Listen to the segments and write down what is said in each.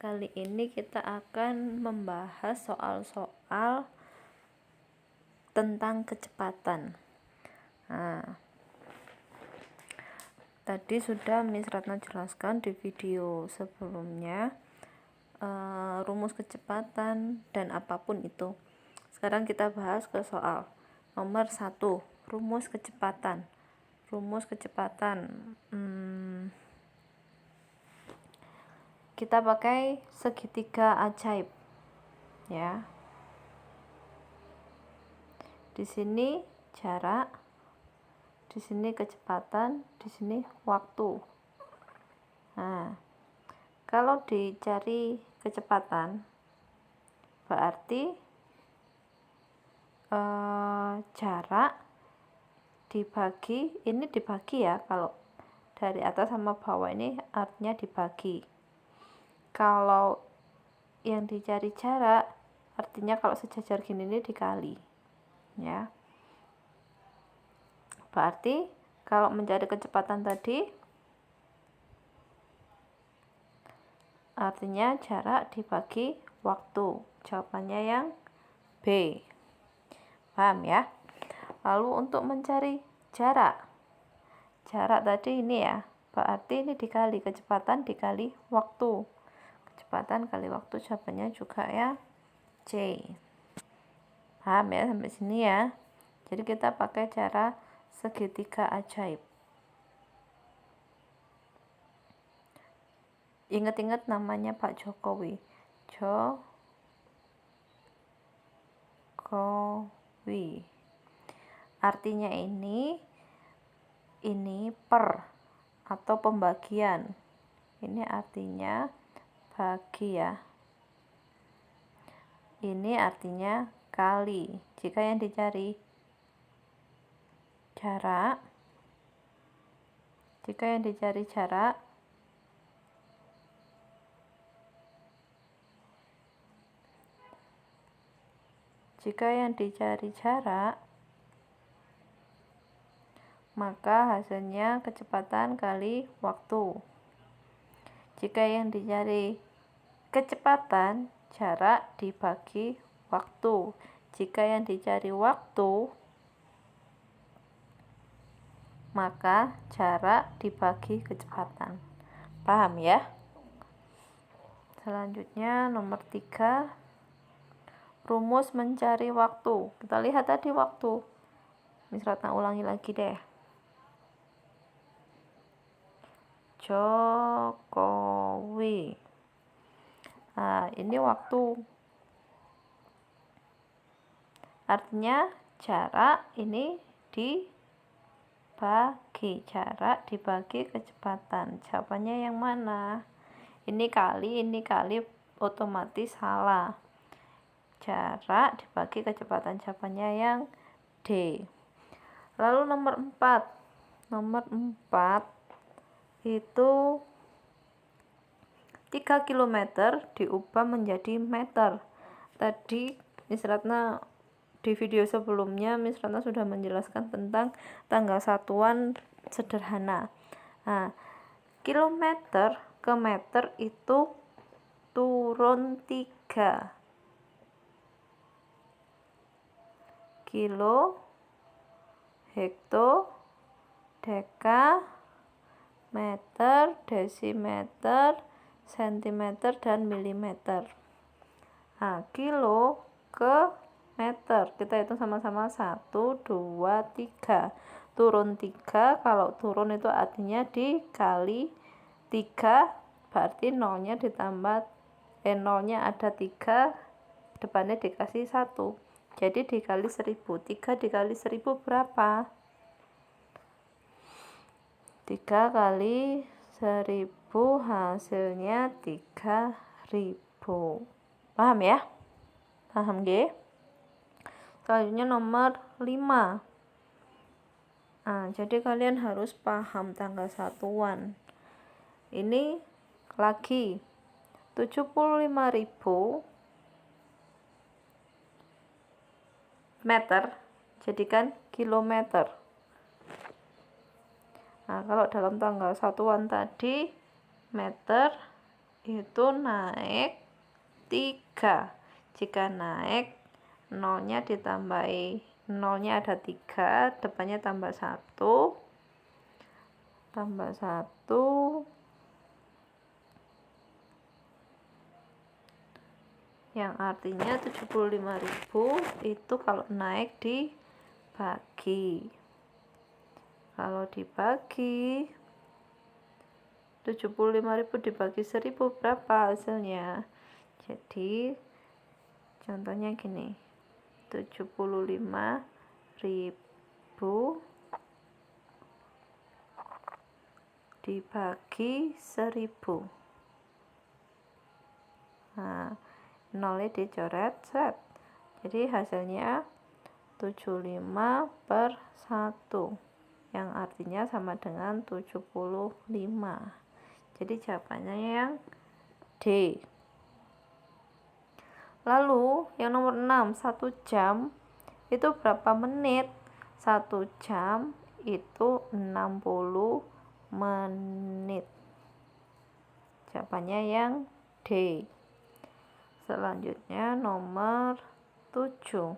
Kali ini kita akan membahas soal-soal tentang kecepatan. Nah, tadi sudah Miss Ratna jelaskan di video sebelumnya rumus kecepatan dan apapun itu. Sekarang kita bahas ke soal nomor 1, rumus kecepatan. Kita pakai segitiga ajaib ya. Di sini jarak, di sini kecepatan, di sini waktu. Nah, kalau dicari kecepatan berarti jarak dibagi, ini dibagi ya, kalau dari atas sama bawah ini artinya dibagi. Kalau yang dicari jarak artinya kalau sejajar gini ini dikali ya. Berarti kalau mencari kecepatan tadi artinya jarak dibagi waktu. Jawabannya yang B. Paham ya? Lalu untuk mencari jarak tadi ini ya, berarti ini dikali kecepatan dikali waktu. Kecepatan kali waktu, jawabannya juga ya C. Paham ya sampai sini ya? Jadi kita pakai cara segitiga ajaib. Ingat-ingat namanya Pak Jokowi. Jokowi. Artinya ini per atau pembagian. Ini artinya bagi ya. Ini artinya kali. Jika yang dicari jarak, maka hasilnya kecepatan kali waktu. Jika yang dicari kecepatan, jarak dibagi waktu. Jika yang dicari waktu, maka jarak dibagi kecepatan. Paham ya? Selanjutnya nomor 3, rumus mencari waktu. Kita lihat tadi waktu. Miss Ratna ulangi lagi deh. Jokowi. Nah, ini waktu. Artinya jarak ini dibagi, jarak dibagi kecepatan. Jawabannya yang mana? Ini kali otomatis salah. Jarak dibagi kecepatan, jawabannya yang D. Lalu nomor 4 itu 3 km diubah menjadi meter. Tadi Miss Ratna di video sebelumnya Miss Ratna sudah menjelaskan tentang tanggal satuan sederhana. Nah, kilometer ke meter itu turun 3. Kilo, hekto, deka, meter, desimeter, sentimeter, dan milimeter. Nah, kilo ke meter kita hitung sama-sama 1, 2, 3. Turun 3, kalau turun itu artinya dikali 3, berarti nolnya ditambah nolnya ada 3, depannya dikasih 1, jadi dikali 1000. 3 dikali 1000 berapa? 3 kali 1000 hasilnya 3000. Paham ya? Paham G? Selanjutnya nomor 5. Nah, jadi kalian harus paham tanggal satuan. Ini lagi 75.000 meter jadikan kilometer. Nah, kalau dalam tanggal satuan tadi meter itu naik 3. Jika naik, nolnya ditambahi, nolnya ada 3, depannya tambah 1, yang artinya 75.000 itu kalau naik dibagi. Kalau dibagi 75.000 dibagi 1.000 berapa hasilnya? Jadi contohnya gini, 75.000 dibagi 1.000. Nah, nolnya dicoret, set. Jadi hasilnya 75/1, yang artinya sama dengan 75. Jadi jawabannya yang D. Lalu yang nomor 6, 1 jam itu berapa menit? 1 jam itu 60 menit. Jawabannya yang D. Selanjutnya nomor 7.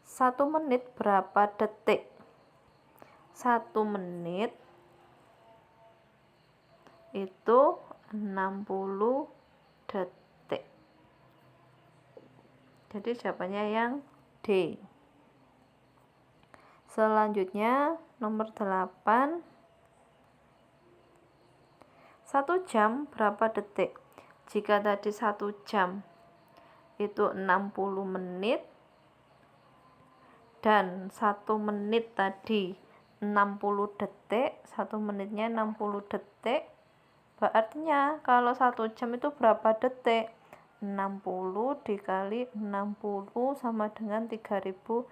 1 menit berapa detik? 1 menit itu 60 detik. Jadi jawabannya yang D. Selanjutnya nomor 8. 1 jam berapa detik? Jika tadi 1 jam itu 60 menit dan 1 menit tadi 60 detik, 1 menitnya 60 detik, berarti kalau 1 jam itu berapa detik? 60 dikali 60 sama dengan 3.600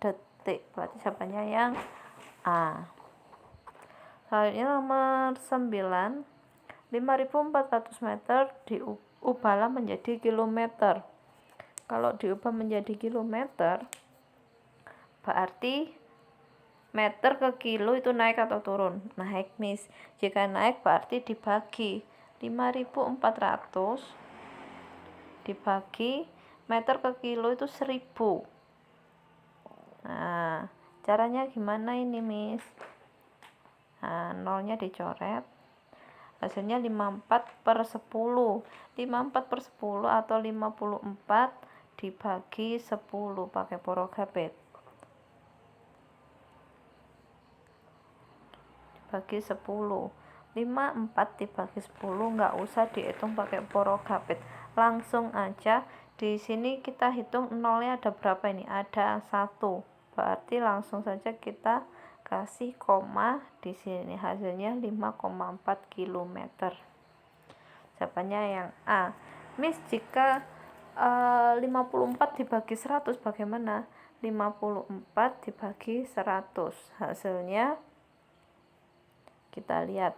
detik. Berarti jawabannya yang A. Selanjutnya nomor 9. 5.400 meter diubahlah menjadi kilometer. Kalau diubah menjadi kilometer, berarti meter ke kilo itu naik atau turun? Naik, Miss. Jika naik berarti dibagi 5.400 dibagi meter ke kilo itu 1.000. Nah, caranya gimana ini, Miss? Nah, nolnya dicoret. Hasilnya 54/10. 54/10 atau 54 dibagi 10 pakai porogabet. Dibagi 10. 54 dibagi 10 nggak usah dihitung pakai porogabet. Langsung aja di sini kita hitung nolnya ada berapa ini? Ada 1. Berarti langsung saja kita kasih koma di sini, hasilnya 5,4 km. Jawabannya yang A. Miss, jika 54 dibagi 100 bagaimana? 54 dibagi 100, hasilnya kita lihat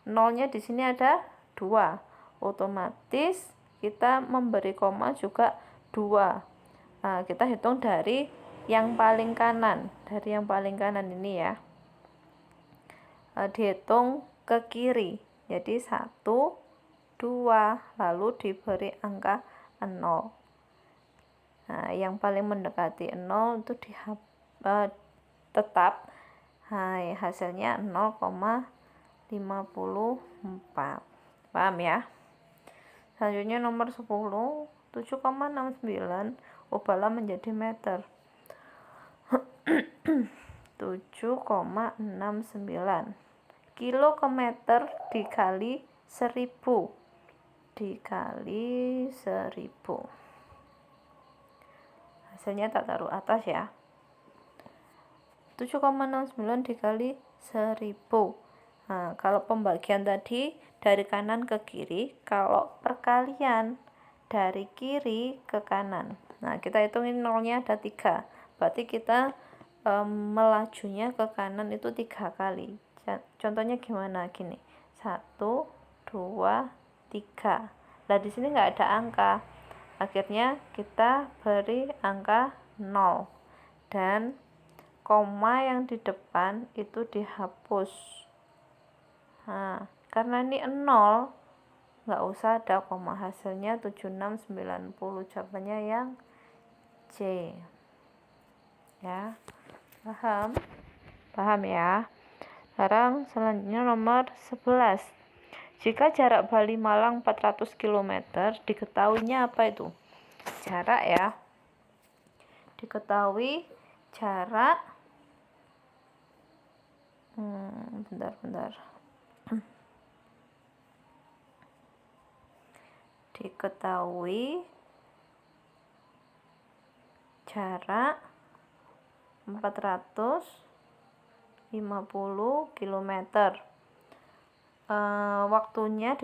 nolnya di sini ada 2, otomatis kita memberi koma juga 2. Nah, kita hitung dari yang paling kanan, ini ya, dihitung ke kiri, jadi 1, 2, lalu diberi angka 0. Nah, yang paling mendekati 0 itu tetap, hasilnya 0,54. Paham ya? Selanjutnya nomor 10. 7,69 ubahlah menjadi meter. 7,69 kilo ke meter dikali 1.000 hasilnya tak taruh atas ya. 7,69 dikali 1.000. Nah, kalau pembagian tadi dari kanan ke kiri, kalau perkalian dari kiri ke kanan. Nah, kita hitungin nolnya ada 3. Berarti kita melajunya ke kanan itu 3 kali. Contohnya gimana? Gini. 1, 2, 3. Nah, di sini nggak ada angka. Akhirnya kita beri angka 0 dan koma yang di depan itu dihapus. Nah, karena ini 0, nggak usah ada koma. Hasilnya 7690. Jawabannya yang C. Ya, paham? Paham ya? Sekarang selanjutnya nomor 11. Jika jarak Bali Malang 400 km, diketahuinya apa itu? Jarak ya. Diketahui jarak bentar. Diketahui jarak 450 km. Waktunya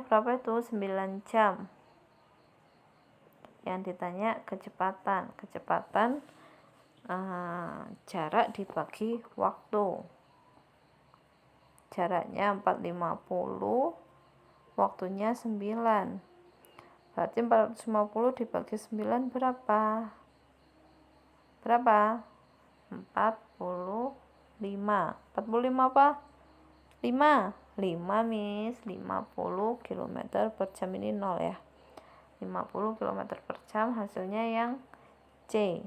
berapa itu? 9 jam. Yang ditanya kecepatan jarak dibagi waktu. Jaraknya 450, waktunya 9. Berarti 450 dibagi 9 berapa? 45. 45 apa? 5. 5 Miss. 50 km per jam, ini 0 ya. 50 km per jam, hasilnya yang C.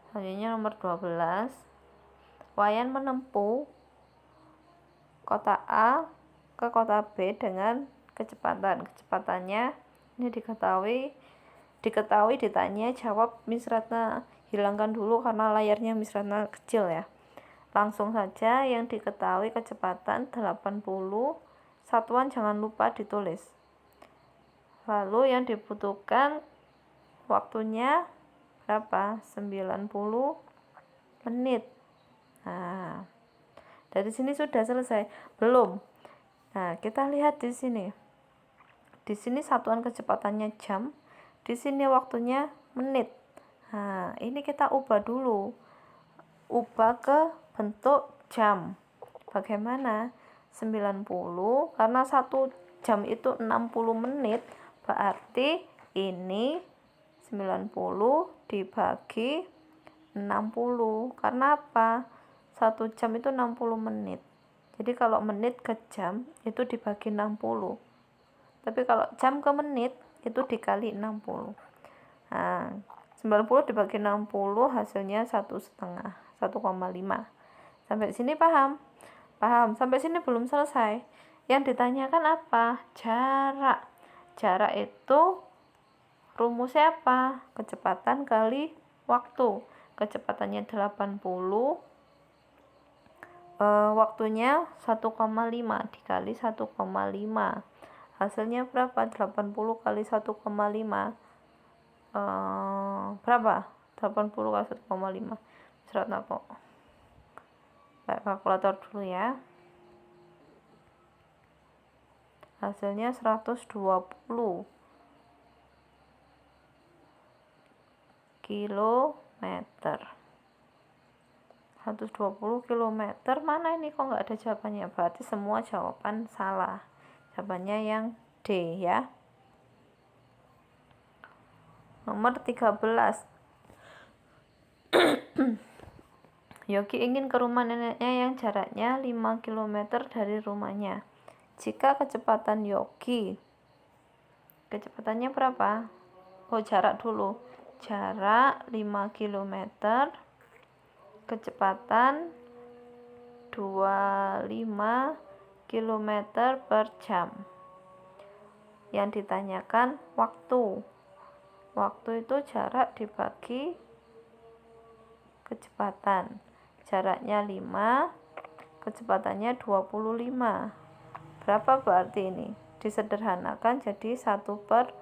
Selanjutnya nomor 12. Wayan menempuh kota A ke kota B dengan kecepatannya ini diketahui ditanya jawab Miss Ratna. Hilangkan dulu karena layarnya Miss Ratna kecil ya. Langsung saja, yang diketahui kecepatan 80, satuan jangan lupa ditulis. Lalu yang dibutuhkan waktunya berapa? 90 menit. Nah, dari sini sudah selesai? Belum. Nah, kita lihat di sini. Di sini satuan kecepatannya jam, di sini waktunya menit. Nah, ini kita ubah dulu. Ubah ke bentuk jam. Bagaimana? 90, karena 1 jam itu 60 menit, berarti ini 90 dibagi 60. Karena apa? 1 jam itu 60 menit. Jadi kalau menit ke jam itu dibagi 60. Tapi kalau jam ke menit itu dikali 60. Nah, 90 dibagi 60 hasilnya 1,5. Sampai sini paham? Paham. Sampai sini belum selesai. Yang ditanyakan apa? Jarak. Jarak itu rumusnya apa? Kecepatan kali waktu. Kecepatannya 80, waktunya 1,5 dikali 1,5. Hasilnya berapa? 80 kali 1,5. Berapa? 80 kali 1,5. Surat kok. Pakai kalkulator dulu ya. Hasilnya 120 kilometer. 120 kilometer. Mana ini kok nggak ada jawabannya? Berarti semua jawaban salah. Jawabannya yang D ya. Nomor 13. Yogi ingin ke rumah neneknya yang jaraknya 5 km dari rumahnya. Jika kecepatan Yogi, kecepatannya berapa? Jarak dulu. Jarak 5 km, kecepatan 25 km per jam. Yang ditanyakan waktu. Waktu itu jarak dibagi kecepatan. Jaraknya 5, kecepatannya 25. Berapa berarti ini? Disederhanakan jadi 1/5.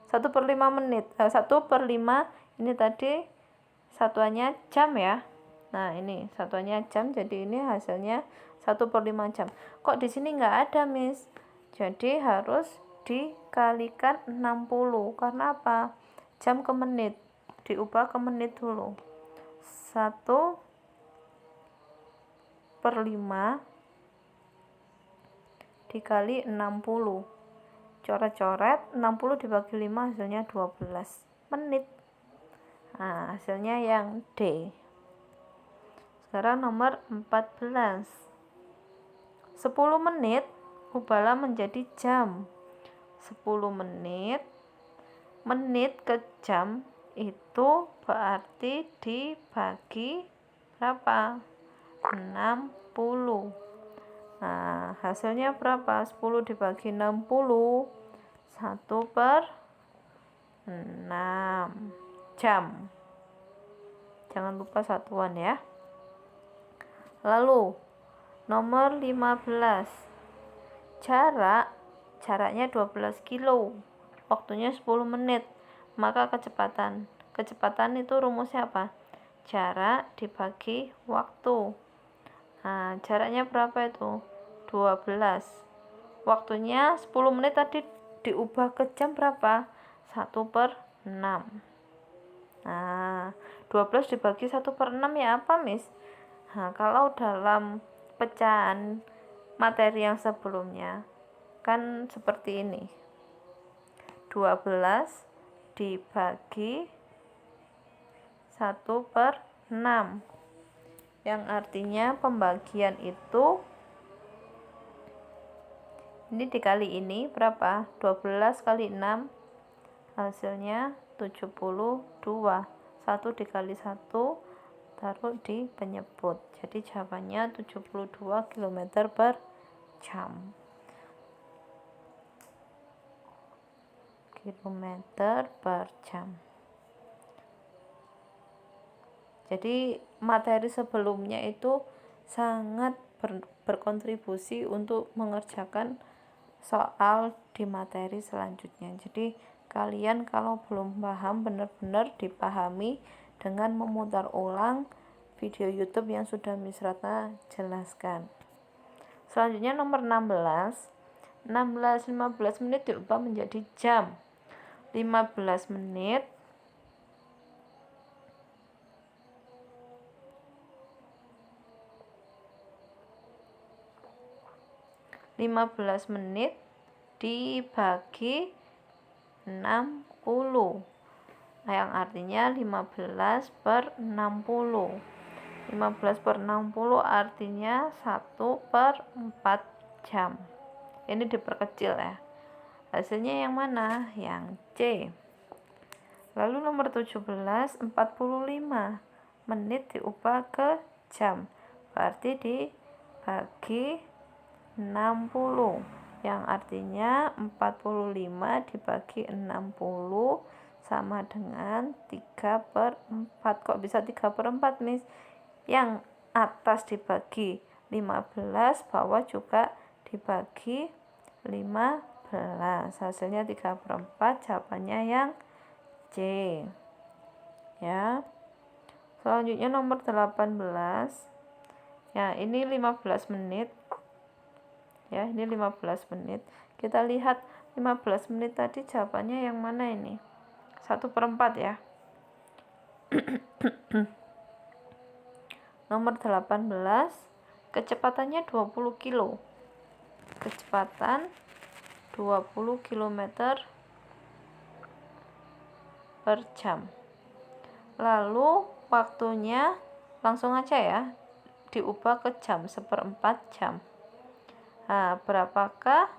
1/5 menit. 1/5 ini tadi satuannya jam ya. Nah, ini satuannya jam, jadi ini hasilnya 1/5 jam. Kok di sini nggak ada, Miss? Jadi harus dikalikan 60. Karena apa? Jam ke menit. Diubah ke menit dulu. 1/5 dikali 60. Coret-coret, 60 dibagi 5 hasilnya 12 menit. Nah, hasilnya yang D. Sekarang nomor 14. 10 menit ubahlah menjadi jam. 10 menit ke jam itu berarti dibagi berapa? 60. Nah, hasilnya berapa? 10 dibagi 60, 1/6 jam. Jangan lupa satuan ya. Lalu nomor 15. Jaraknya 12 kilo. Waktunya 10 menit. Maka kecepatan itu rumusnya apa? Jarak dibagi waktu. Nah, jaraknya berapa itu? 12. Waktunya 10 menit tadi diubah ke jam berapa? 1/6. Nah, 12 dibagi 1/6 ya apa, Miss? Nah, kalau dalam pecahan materi yang sebelumnya kan seperti ini. 12 dibagi 1/6. Yang artinya pembagian itu ini dikali ini berapa? 12 kali 6 hasilnya 72. 1 dikali 1 taruh di penyebut. Jadi jawabannya 72 km per jam. Kilometer per jam. Jadi materi sebelumnya itu sangat berkontribusi untuk mengerjakan soal di materi selanjutnya. Jadi kalian kalau belum paham benar-benar dipahami dengan memutar ulang video YouTube yang sudah Miss Ratna jelaskan. Selanjutnya nomor 16. 15 menit diubah menjadi jam. 15 menit dibagi 60, yang artinya 15/60. 15/60 artinya 1/4 jam. Ini diperkecil ya. Hasilnya yang mana? Yang C. Lalu nomor 17, 45 menit diubah ke jam. Berarti dibagi 60, yang artinya 45 dibagi 60 sama dengan 3/4. Kok bisa 3/4, Miss? Yang atas dibagi 15, bawah juga dibagi 15. Hasilnya 3/4, jawabannya yang C. Ya. Selanjutnya nomor 18. Ya, ini 15 menit. Ya, ini 15 menit. Kita lihat 15 menit tadi jawabannya yang mana ini? 1/4 ya. Nomor 18. Kecepatannya 20 kilo. Kecepatan 20 km per jam. Lalu waktunya langsung aja ya diubah ke jam, 1/4 jam. Nah, berapakah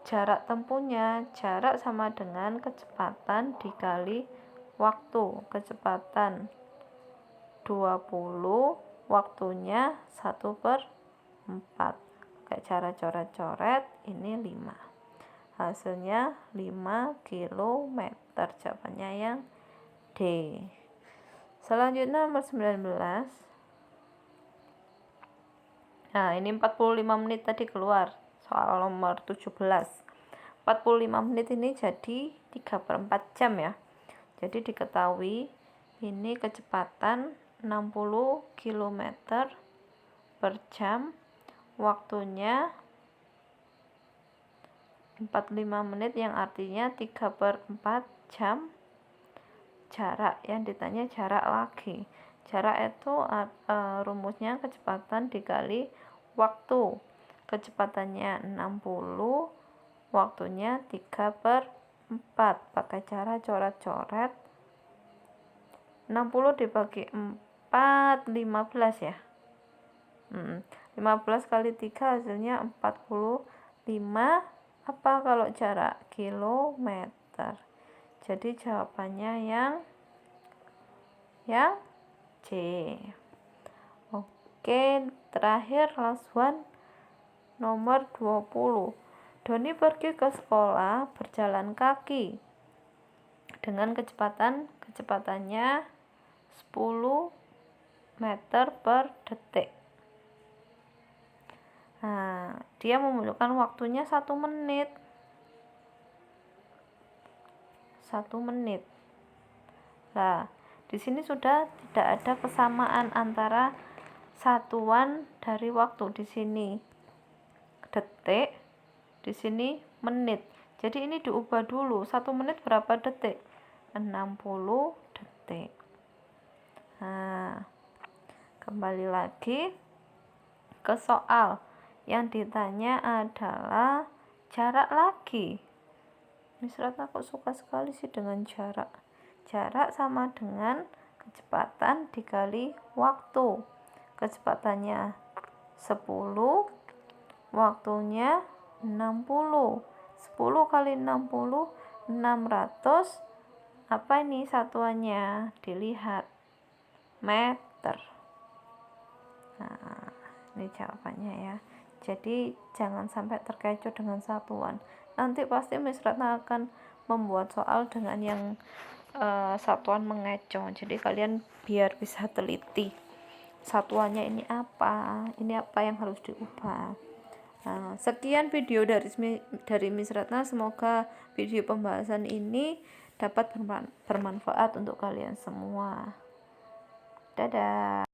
jarak tempuhnya? Jarak sama dengan kecepatan dikali waktu. Kecepatan 20, waktunya 1/4. Kayak cara coret-coret, ini 5. Hasilnya 5 km. Jawabannya yang D. Selanjutnya nomor 19. Nah, ini 45 menit tadi keluar. Soal nomor 17. 45 menit ini jadi 3/4 jam ya. Jadi diketahui ini kecepatan 60 km per jam. Waktunya 45 menit yang artinya 3/4 jam. Jarak yang ditanya jarak lagi. Jarak itu rumusnya kecepatan dikali waktu. kecepatannya 60, waktunya 3/4. Pakai cara coret-coret. 60 dibagi 4, 15 ya. 15 kali 3 hasilnya 45. Apa kalau jarak? Kilometer. Jadi jawabannya yang C. Oke, terakhir last one, nomor 20. Doni pergi ke sekolah berjalan kaki dengan kecepatannya 10 meter per detik. Nah, dia membutuhkan waktunya 1 menit. 1 menit. Nah, di sini sudah tidak ada kesamaan antara satuan dari waktu. Di sini detik, di sini menit. Jadi ini diubah dulu. 1 menit berapa detik? 60 detik. Nah, kembali lagi ke soal. Yang ditanya adalah jarak lagi. Miss Ratna kok suka sekali sih dengan jarak. Jarak sama dengan kecepatan dikali waktu. Kecepatannya 10, waktunya 60. 10 kali 60, 600. Apa ini satuannya? Dilihat. Meter. Nah, ini jawabannya ya. Jadi jangan sampai terkecoh dengan satuan. Nanti pasti Miss Ratna akan membuat soal dengan yang satuan mengecoh. Jadi kalian biar bisa teliti. Satuannya ini apa yang harus diubah. Nah, sekian video dari Miss Ratna. Semoga video pembahasan ini dapat bermanfaat untuk kalian semua. Dadah.